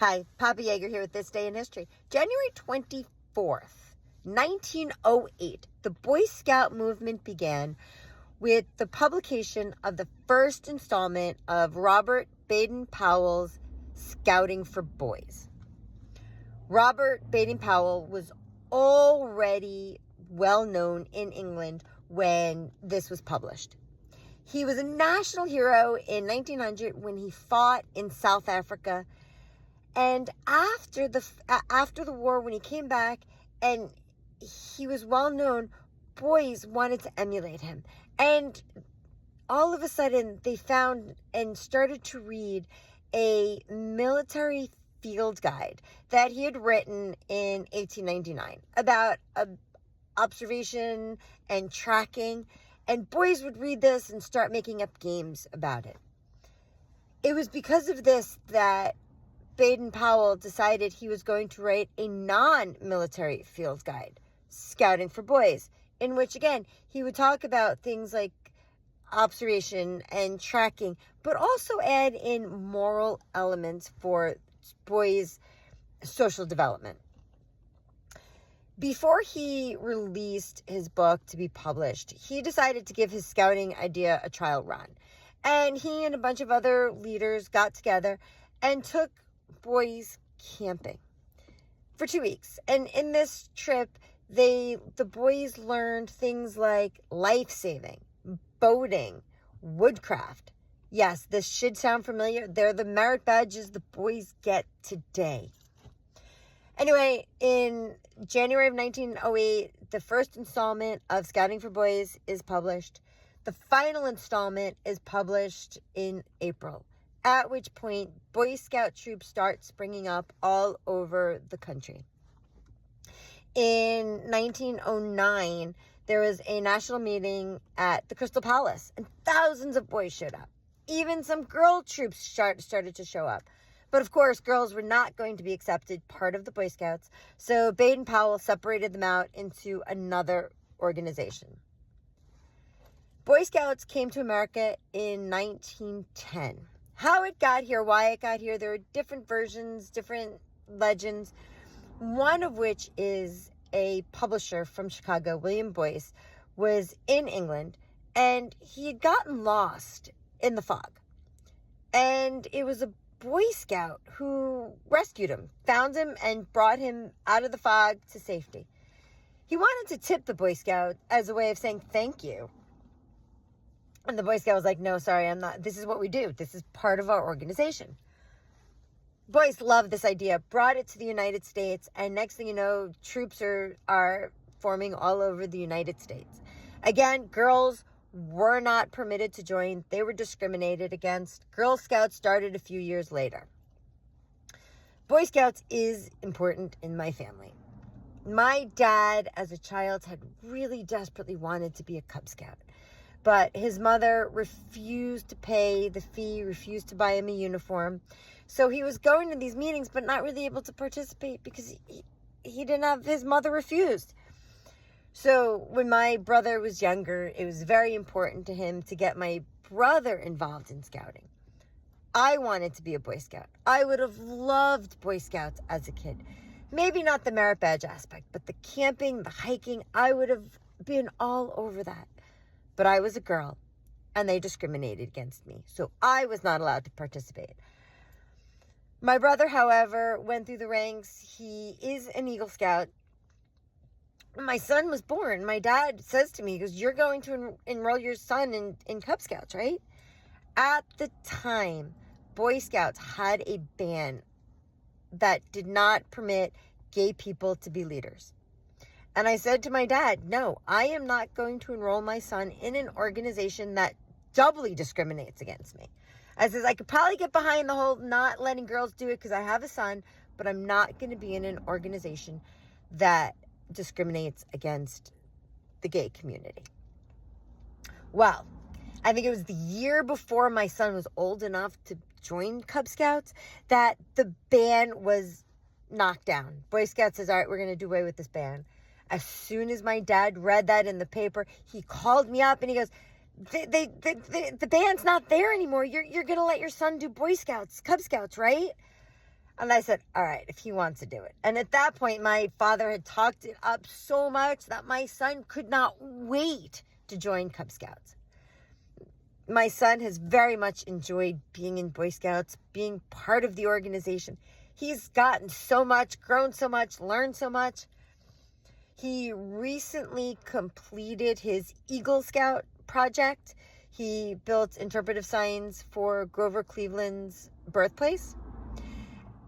Hi, Papa Yeager here with This Day in History. January 24th, 1908, the Boy Scout movement began with the publication of the first installment of Robert Baden-Powell's Scouting for Boys. Robert Baden-Powell was already well known in England when this was published. He was a national hero in 1900 when he fought in South Africa. And after the war, when he came back and he was well known, boys wanted to emulate him. And all of a sudden, they found and started to read a military field guide that he had written in 1899 about observation and tracking. And boys would read this and start making up games about it. It was because of this that Baden-Powell decided he was going to write a non-military field guide, Scouting for Boys, in which, again, he would talk about things like observation and tracking, but also add in moral elements for boys' social development. Before he released his book to be published, he decided to give his scouting idea a trial run. And he and a bunch of other leaders got together and took boys camping for 2 weeks. And in this trip, the boys learned things like life-saving, boating, woodcraft. Yes, this should sound familiar. They're the merit badges the boys get today. Anyway, in January of 1908, the first installment of Scouting for Boys is published. The final installment is published in April, at which point Boy Scout troops start springing up all over the country. In 1909, there was a national meeting at the Crystal Palace, and thousands of boys showed up. Even some girl troops started to show up. But of course, girls were not going to be accepted part of the Boy Scouts, so Baden-Powell separated them out into another organization. Boy Scouts came to America in 1910. How it got here, why it got here, there are different versions, different legends, one of which is a publisher from Chicago, William Boyce, was in England, and he had gotten lost in the fog. And it was a Boy Scout who rescued him, found him, and brought him out of the fog to safety. He wanted to tip the Boy Scout as a way of saying thank you. And the Boy Scout was like, no, sorry, I'm not. This is what we do. This is part of our organization. Boys loved this idea, brought it to the United States, and next thing you know, troops are forming all over the United States. Again, girls were not permitted to join. They were discriminated against. Girl Scouts started a few years later. Boy Scouts is important in my family. My dad, as a child, had really desperately wanted to be a Cub Scout. But his mother refused to pay the fee, refused to buy him a uniform. So he was going to these meetings, but not really able to participate because he didn't have, his mother refused. So when my brother was younger, it was very important to him to get my brother involved in scouting. I wanted to be a Boy Scout. I would have loved Boy Scouts as a kid. Maybe not the merit badge aspect, but the camping, the hiking, I would have been all over that. But I was a girl, and they discriminated against me, so I was not allowed to participate. My brother, however, went through the ranks. He is an Eagle Scout. My son was born. My dad says to me, he goes, you're going to enroll your son in Cub Scouts, right? At the time, Boy Scouts had a ban that did not permit gay people to be leaders. And I said to my dad, no, I am not going to enroll my son in an organization that doubly discriminates against me. I says, I could probably get behind the whole not letting girls do it because I have a son, but I'm not going to be in an organization that discriminates against the gay community. Well, I think it was the year before my son was old enough to join Cub Scouts that the ban was knocked down. Boy Scouts says, all right, we're going to do away with this ban. As soon as my dad read that in the paper, he called me up and he goes, the band's not there anymore. You're going to let your son do Boy Scouts, Cub Scouts, right? And I said, all right, if he wants to do it. And at that point, my father had talked it up so much that my son could not wait to join Cub Scouts. My son has very much enjoyed being in Boy Scouts, being part of the organization. He's gotten so much, grown so much, learned so much. He recently completed his Eagle Scout project. He built interpretive signs for Grover Cleveland's birthplace.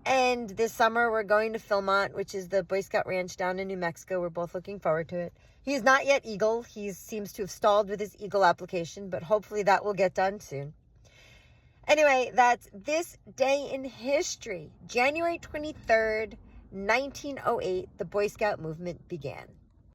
And this summer, we're going to Philmont, which is the Boy Scout ranch down in New Mexico. We're both looking forward to it. He is not yet Eagle. He seems to have stalled with his Eagle application, but hopefully that will get done soon. Anyway, that's this day in history. January 23rd, 1908, the Boy Scout movement began.